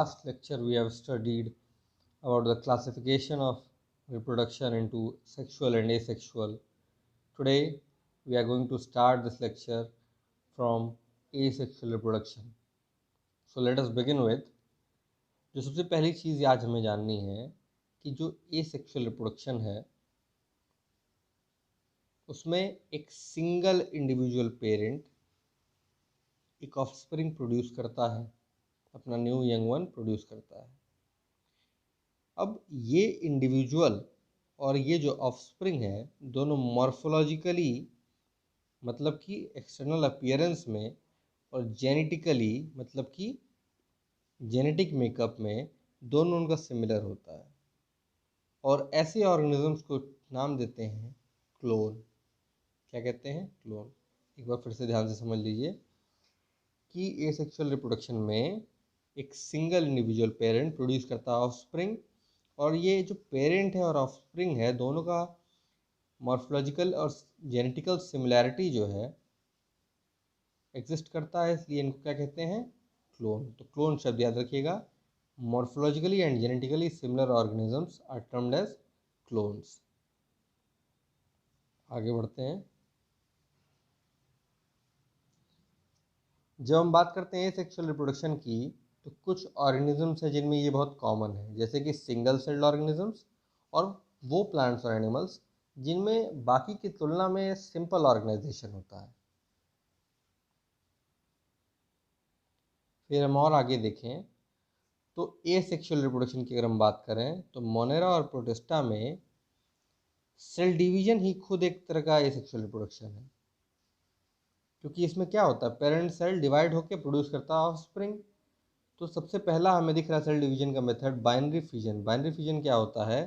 last lecture we have studied about the classification of reproduction into sexual and asexual. Today we are going to start this lecture from asexual reproduction. So let us begin with, जो सबसे पहली चीज़ आज हमें जाननी है कि जो asexual reproduction है उसमें एक सिंगल इंडिविजुअल पेरेंट एक ऑफस्प्रिंग प्रोड्यूस करता है, अपना न्यू यंग वन प्रोड्यूस करता है। अब ये इंडिविजुअल और ये जो ऑफस्प्रिंग है दोनों मॉर्फोलॉजिकली मतलब कि एक्सटर्नल अपीयरेंस में और जेनेटिकली मतलब कि जेनेटिक मेकअप में दोनों उनका सिमिलर होता है और ऐसे ऑर्गेनिजम्स को नाम देते हैं क्लोन। क्या कहते हैं? क्लोन। एक बार फिर से ध्यान से समझ लीजिए कि एसेक्सुअल रिप्रोडक्शन में एक सिंगल इंडिविजुअल पेरेंट प्रोड्यूस करता है ऑफस्प्रिंग और ये जो पेरेंट है और ऑफस्प्रिंग है दोनों का मॉर्फोलॉजिकल और जेनेटिकल सिमिलैरिटी जो है एग्जिस्ट करता है, इसलिए इनको क्या कहते हैं? क्लोन। तो क्लोन शब्द याद रखिएगा। Morphologically and genetically similar organisms are termed as clones. आगे बढ़ते हैं। जब हम बात करते हैं सेक्सुअल रिप्रोडक्शन की तो कुछ ऑर्गेनिजम्स हैं जिनमें ये बहुत कॉमन है, जैसे कि सिंगल सेल्ड ऑर्गेनिजम्स और वो प्लांट्स और एनिमल्स जिनमें बाकी की तुलना में सिंपल ऑर्गेनाइजेशन होता है। फिर हम और आगे देखें तो एसेक्सुअल रिप्रोडक्शन की अगर हम बात करें तो मोनेरा और प्रोटिस्टा में सेल डिवीजन ही खुद एक तरह का एसेक्सुअल रिप्रोडक्शन है, क्योंकि इसमें क्या होता है, पेरेंट सेल डिवाइड होकर प्रोड्यूस करता है ऑफस्प्रिंग। तो सबसे पहला हमें दिख रहा है सेल डिवीजन का method binary fission. Binary fission क्या होता है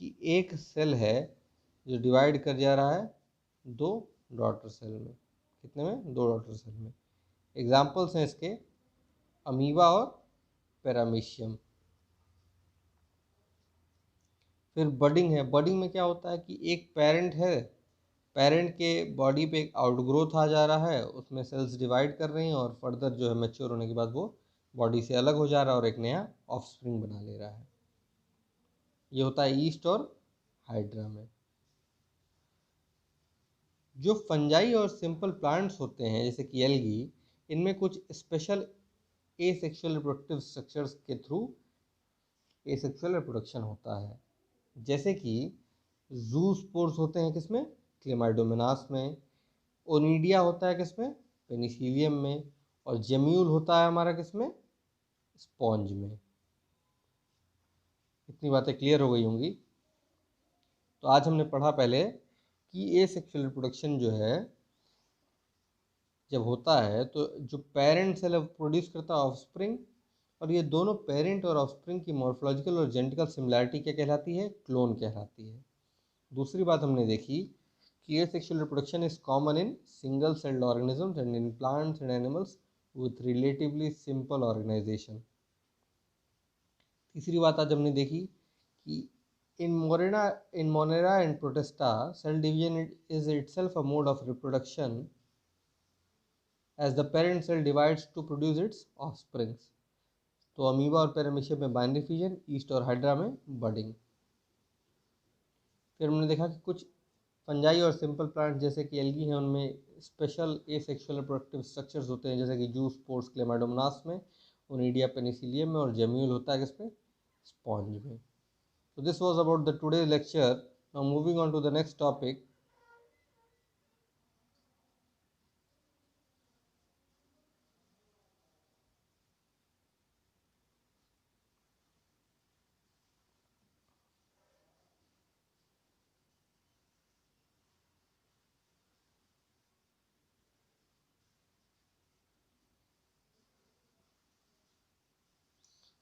कि एक सेल है जो डिवाइड कर जा रहा है दो डॉटर सेल में। कितने में? दो डॉटर सेल में। एग्जाम्पल्स हैं इसके अमीबा और पैरामीशियम। फिर बडिंग है। बडिंग में क्या होता है कि एक पेरेंट है, पेरेंट के बॉडी पे एक आउटग्रोथ आ जा रहा है, उसमें सेल्स डिवाइड कर रही हैं और फर्दर जो है मैच्योर होने के बाद वो बॉडी से अलग हो जा रहा है और एक नया ऑफस्प्रिंग बना ले रहा है। ये होता है ईस्ट और हाइड्रा में। जो फंजाई और सिंपल प्लांट्स होते हैं जैसे कि एल्गी, इनमें कुछ स्पेशल एसेक्सुअल रिप्रोडक्टिव स्ट्रक्चर्स के थ्रू एसेक्सुअल रिप्रोडक्शन होता है, जैसे कि जूस्पोर्स होते हैं किसमें? क्लेमाइडोमोनास में। ओनिडिया होता है किसमें? पेनिसिलियम में। और जेम्यूल होता है हमारा किसमें? स्पॉन्ज में। इतनी बातें क्लियर हो गई होंगी। तो आज हमने पढ़ा पहले कि एसेक्सुअल रिप्रोडक्शन जो है जब होता है तो जो पेरेंट सेल प्रोड्यूस करता है ऑफस्प्रिंग, और ये दोनों पेरेंट और ऑफस्प्रिंग की मॉर्फोलॉजिकल और जेनेटिकल सिमिलैरिटी क्या कहलाती है? क्लोन कहलाती है। दूसरी बात हमने देखी कि asexual reproduction is common in single celled organisms and in plants and animals with relatively simple organisation. तीसरी बात आज हमने देखी कि in Monera and Protista, cell division is itself a mode of reproduction as the parent cell divides to produce its offsprings. तो amoeba और paramecium में binary fission, east और हाइड्रा में बडिंग। फिर हमने देखा कि कुछ फंजाई और सिंपल प्लांट जैसे कि एल्गी हैं उनमें स्पेशल एसेक्सुअल रिप्रोडक्टिव स्ट्रक्चर्स होते हैं, जैसे कि जूस्पोर्स क्लेमाइडोमोनास में, ओनिडिया पेनिसिलियम में और जेम्यूल होता है किसमें? स्पॉन्ज में। So this was about the today's lecture. Now moving on to the next topic.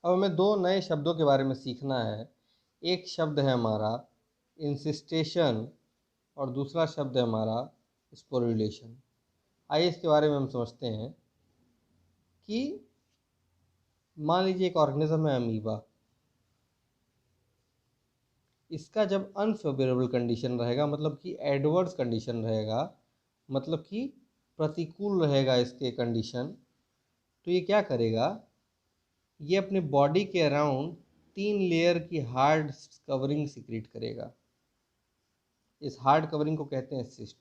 अब हमें दो नए शब्दों के बारे में सीखना है। एक शब्द है हमारा इंसिस्टेशन और दूसरा शब्द है हमारा स्पोरुलेशन। आइए इसके बारे में हम समझते हैं कि मान लीजिए एक ऑर्गेनिज्म है अमीबा। इसका जब अनफेवरेबल कंडीशन रहेगा मतलब कि एडवर्स कंडीशन रहेगा, मतलब कि प्रतिकूल रहेगा इसके कंडीशन, तो ये क्या करेगा? ये अपने बॉडी के अराउंड 3 लेयर की हार्ड कवरिंग सिक्रीट करेगा। इस हार्ड कवरिंग को कहते हैं सिस्ट।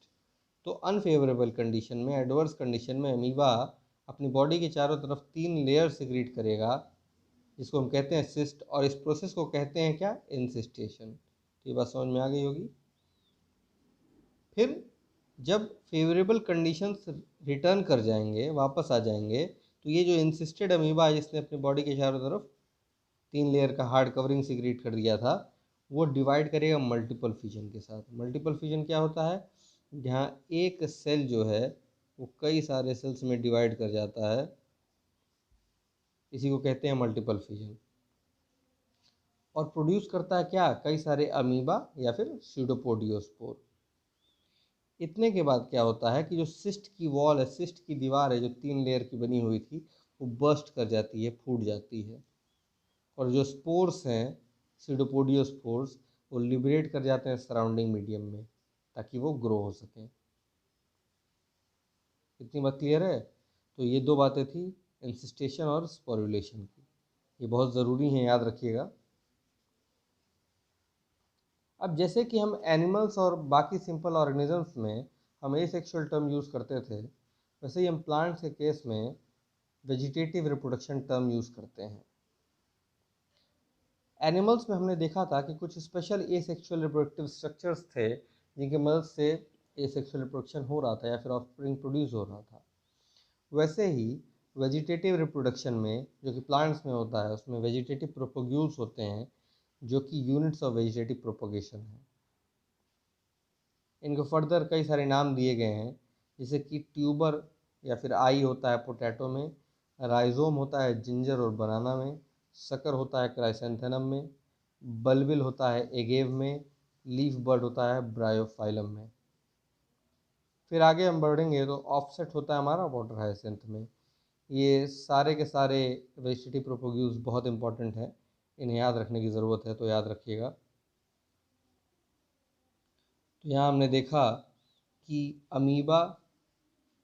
तो अनफेवरेबल कंडीशन में, एडवर्स कंडीशन में अमीबा अपनी बॉडी के चारों तरफ 3 लेयर सिक्रीट करेगा, जिसको हम कहते हैं सिस्ट, और इस प्रोसेस को कहते हैं क्या, इंसिस्टेशन। तो ये बात समझ में आ गई होगी। फिर जब फेवरेबल कंडीशंस रिटर्न कर जाएंगे, वापस आ जाएंगे, तो ये जो इंसिस्टेड अमीबा है जिसने अपनी बॉडी के चारों तरफ 3 लेयर का हार्ड कवरिंग सिक्रीट कर दिया था, वो डिवाइड करेगा मल्टीपल फिजन के साथ। मल्टीपल फिजन क्या होता है, जहाँ एक सेल जो है वो कई सारे सेल्स में डिवाइड कर जाता है, इसी को कहते हैं मल्टीपल फिजन। और प्रोड्यूस करता है क्या, कई सारे अमीबा या फिर स्यूडोपोडियोस्पोर। इतने के बाद क्या होता है कि जो सिस्ट की वॉल है, सिस्ट की दीवार है, जो 3 लेयर की बनी हुई थी, वो बर्स्ट कर जाती है, फूट जाती है, और जो स्पोर्स हैं, सीडोपोडियोस्पोर्स, वो लिबरेट कर जाते हैं सराउंडिंग मीडियम में, ताकि वो ग्रो हो सकें। इतनी बात क्लियर है। तो ये 2 बातें थी, इंसिस्टेशन और स्पोरुलेशन की, ये बहुत ज़रूरी हैं, याद रखिएगा। अब जैसे कि हम एनिमल्स और बाकी सिंपल ऑर्गेनिजम्स में हम एसेक्सुअल टर्म यूज़ करते थे, वैसे ही हम प्लांट्स के केस में वेजिटेटिव रिप्रोडक्शन टर्म यूज़ करते हैं। एनिमल्स में हमने देखा था कि कुछ स्पेशल एसेक्सुअल रिप्रोडक्टिव स्ट्रक्चर्स थे जिनकी मदद से एसेक्सुअल रिप्रोडक्शन हो रहा था या फिर ऑफस्प्रिंग प्रोड्यूस हो रहा था। वैसे ही वेजिटेटिव रिप्रोडक्शन में, जो कि प्लांट्स में होता है, उसमें वेजिटेटिव प्रोपोग्यूल्स होते हैं, जो कि यूनिट्स ऑफ वेजिटेटिव प्रोपोगेशन है। इनको फर्दर कई सारे नाम दिए गए हैं, जैसे कि ट्यूबर या फिर आई होता है पोटैटो में, राइजोम होता है जिंजर और बनाना में, शकर होता है क्राइसेंथेनम में, बल्बिल होता है एगेव में, लीफ बर्ड होता है ब्रायोफाइलम में। फिर आगे हम बढ़ेंगे तो ऑफसेट होता है हमारा वाटर हायसिंथ में। ये सारे के सारे वेजिटेटिव प्रोपोग्यूल्स बहुत इंपॉर्टेंट है, इन्हें याद रखने की ज़रूरत है, तो याद रखिएगा। तो यहाँ हमने देखा कि अमीबा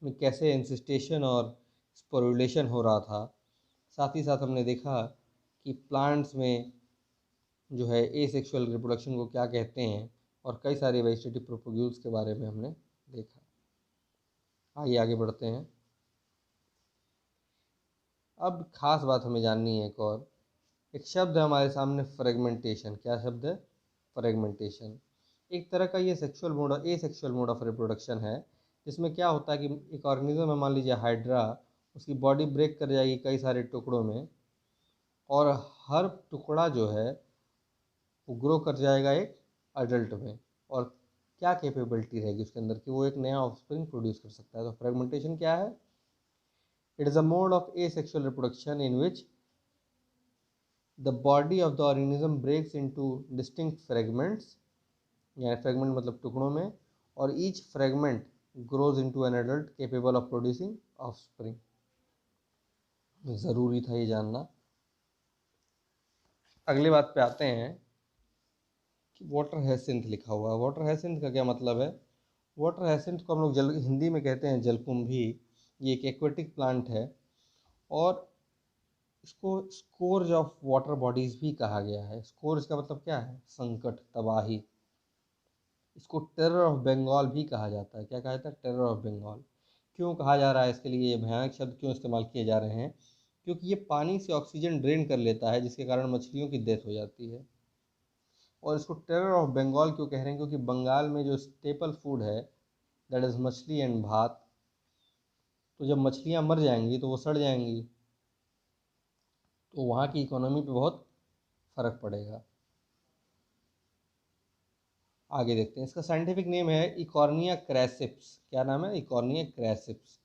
में कैसे इंसिस्टेशन और स्पोरुलेशन हो रहा था। साथ ही साथ हमने देखा कि प्लांट्स में जो है एसेक्सुअल रिप्रोडक्शन को क्या कहते हैं, और कई सारे वेजिटेटिव प्रोपोग्यूल्स के बारे में हमने देखा। आइए आगे बढ़ते हैं। अब खास बात हमें जाननी है एक शब्द है हमारे सामने, फ्रेगमेंटेशन। क्या शब्द है, फ्रेगमेंटेशन। एक तरह का ये एसेक्सुअल मोड ऑफ रिप्रोडक्शन है, जिसमें क्या होता है कि एक ऑर्गेनिज्म है, मान लीजिए हाइड्रा, उसकी बॉडी ब्रेक कर जाएगी कई सारे टुकड़ों में, और हर टुकड़ा जो है वो ग्रो कर जाएगा एक अडल्ट में, और क्या कैपेबिलिटी रहेगी उसके अंदर कि वो एक नया ऑफस्प्रिंग प्रोड्यूस कर सकता है। तो फ्रेगमेंटेशन क्या है, it is a mode of asexual reproduction in which the body of the organism breaks into distinct fragments, यानी फ्रेगमेंट मतलब टुकड़ों में, और each fragment grows into an adult capable of producing offspring. ज़रूरी था ये जानना। अगली बात पे आते हैं कि वाटर हैसिंथ लिखा हुआ है। वाटर हैसिंथ का क्या मतलब है, वाटर हैसिंथ को हम लोग हिंदी में कहते हैं जलकुंभी। ये एक एक्वेटिक प्लांट है, और इसको स्कोर्ज ऑफ वाटर बॉडीज़ भी कहा गया है। स्कोर्ज का मतलब क्या है, संकट, तबाही। इसको टेरर ऑफ बंगाल भी कहा जाता है। क्या कहा जाता है, टेरर ऑफ बंगाल। क्यों कहा जा रहा है, इसके लिए ये भयानक शब्द क्यों इस्तेमाल किए जा रहे हैं, क्योंकि ये पानी से ऑक्सीजन ड्रेन कर लेता है, जिसके कारण मछलियों की डेथ हो जाती है। और इसको टेरर ऑफ बंगाल क्यों कह रहे हैं, क्योंकि बंगाल में जो स्टेपल फूड है, दैट इज़ मछली एंड भात, तो जब मछलियाँ मर जाएंगी तो वो सड़ जाएंगी, तो वहाँ की इकोनॉमी पे बहुत फ़र्क पड़ेगा। आगे देखते हैं, इसका साइंटिफिक नेम है इकॉर्निया क्रैसिप्स। क्या नाम है, Eichhornia crassipes.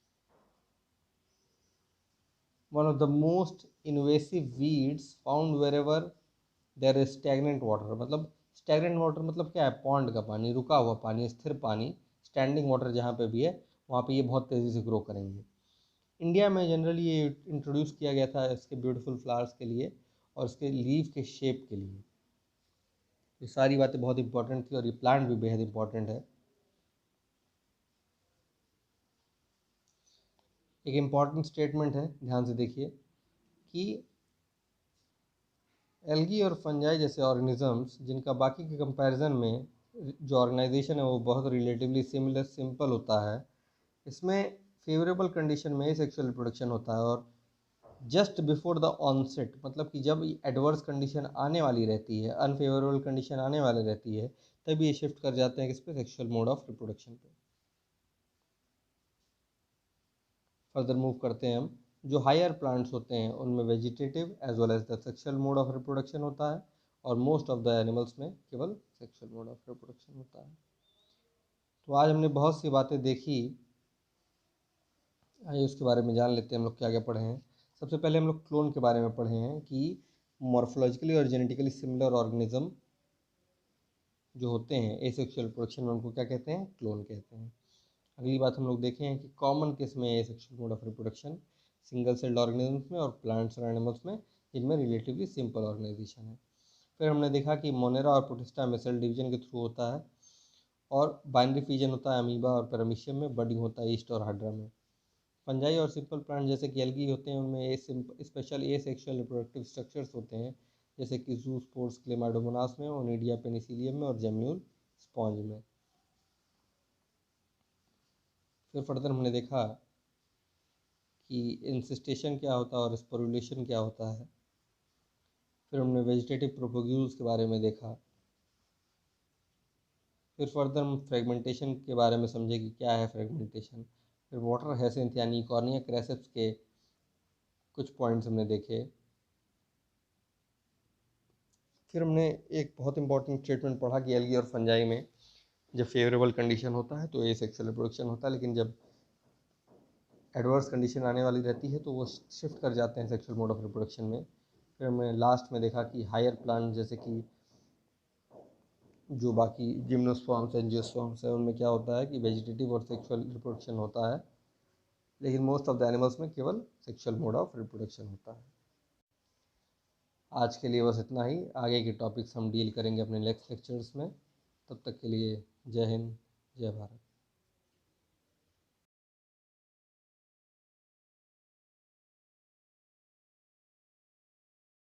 One of the most invasive weeds found wherever there is stagnant water. मतलब स्टैग्नेंट वाटर मतलब क्या है, पॉन्ड का पानी, रुका हुआ पानी, स्थिर पानी, स्टैंडिंग वाटर जहाँ पे भी है वहाँ पे ये बहुत तेज़ी से ग्रो करेंगे। इंडिया में जनरली ये इंट्रोड्यूस किया गया था इसके ब्यूटीफुल फ्लावर्स के लिए और इसके लीव के शेप के लिए। ये सारी बातें बहुत इंपॉर्टेंट थी, और ये प्लांट भी बेहद इंपॉर्टेंट है। एक इम्पॉर्टेंट स्टेटमेंट है, ध्यान से देखिए, कि एल्गी और फंजाई जैसे ऑर्गेनिजम्स जिनका बाकी के कंपैरिजन में जो ऑर्गेनाइजेशन है वो बहुत रिलेटिवली सिंपल होता है, इसमें फेवरेबल कंडीशन में सेक्सुअल रिप्रोडक्शन होता है और जस्ट बिफोर द ऑनसेट, मतलब कि जब एडवर्स कंडीशन आने वाली रहती है, अनफेवरेबल कंडीशन आने वाली रहती है, तभी ये शिफ्ट कर जाते हैं किस पे, सेक्सुअल मोड ऑफ रिप्रोडक्शन पे। फर्दर मूव करते हैं हम। जो हायर प्लांट्स होते हैं उनमें vegetative as well as the sexual mode of reproduction होता है और मोस्ट ऑफ द एनिमल्स में केवल सेक्सुअल मोड ऑफ रिप्रोडक्शन होता है। तो आज हमने बहुत सी बातें देखी, आइए उसके बारे में जान लेते हैं हम लोग क्या क्या पढ़े हैं। सबसे पहले हम लोग क्लोन के बारे में पढ़े हैं कि मॉर्फोलॉजिकली और जेनेटिकली सिमिलर ऑर्गेनिज्म जो होते हैं एसेक्सुअल रिप्रोडक्शन में उनको क्या कहते हैं, क्लोन कहते हैं। अगली बात हम लोग देखे हैं कि कॉमन किस में asexual mode of reproduction, single celled organisms में और प्लांट्स और एनिमल्स में, जिनमें रिलेटिवली सिंपल ऑर्गेनाइजेशन है। फिर हमने देखा कि मोनेरा और प्रोटिस्टा में सेल डिवीजन के थ्रू होता है और बाइनरी फिजन होता है अमीबा और पैरामीशियम में, बडिंग होता है ईस्ट और हाइड्रा में। फंजाई और सिंपल प्लांट जैसे कि एल्गी होते हैं उनमें स्पेशल एसेक्सुअल रिप्रोडक्टिव स्ट्रक्चर्स होते हैं, जैसे कि जूस्पोर्स क्लेमाडोमोनास में, ओनिडिया पेनिसिलियम में और जेम्यूल स्पॉन्ज में। फिर फर्दर हमने देखा कि इंसिस्टेशन क्या होता है और स्पोरुलेशन क्या होता है। फिर हमने वेजिटेटिव प्रोपोग्यूल्स के बारे में देखा। फिर फर्दर हम फ्रेगमेंटेशन के बारे में समझे कि क्या है फ्रेगमेंटेशन। फिर वाटर हैसेंथ यानी कॉर्निया क्रेसेप्स के कुछ पॉइंट्स हमने देखे। फिर हमने एक बहुत इंपॉर्टेंट स्टेटमेंट पढ़ा कि एल्गी और फंजाई में जब फेवरेबल कंडीशन होता है तो एसेक्सुअल रिप्रोडक्शन होता है, लेकिन जब एडवर्स कंडीशन आने वाली रहती है तो वो शिफ्ट कर जाते हैं सेक्सुअल मोड ऑफ रिप्रोडक्शन में। फिर हमने लास्ट में देखा कि हायर प्लांट जैसे कि जो बाकी जिम्नोस्पर्म्स एंजियोस्पर्म्स है उनमें क्या होता है कि वेजिटेटिव और सेक्सुअल रिप्रोडक्शन होता है, लेकिन मोस्ट ऑफ द एनिमल्स में केवल सेक्सुअल मोड ऑफ रिप्रोडक्शन होता है। आज के लिए बस इतना ही, आगे के टॉपिक्स हम डील करेंगे अपने नेक्स्ट लेक्चर्स में। तब तक के लिए जय हिंद, जय भारत।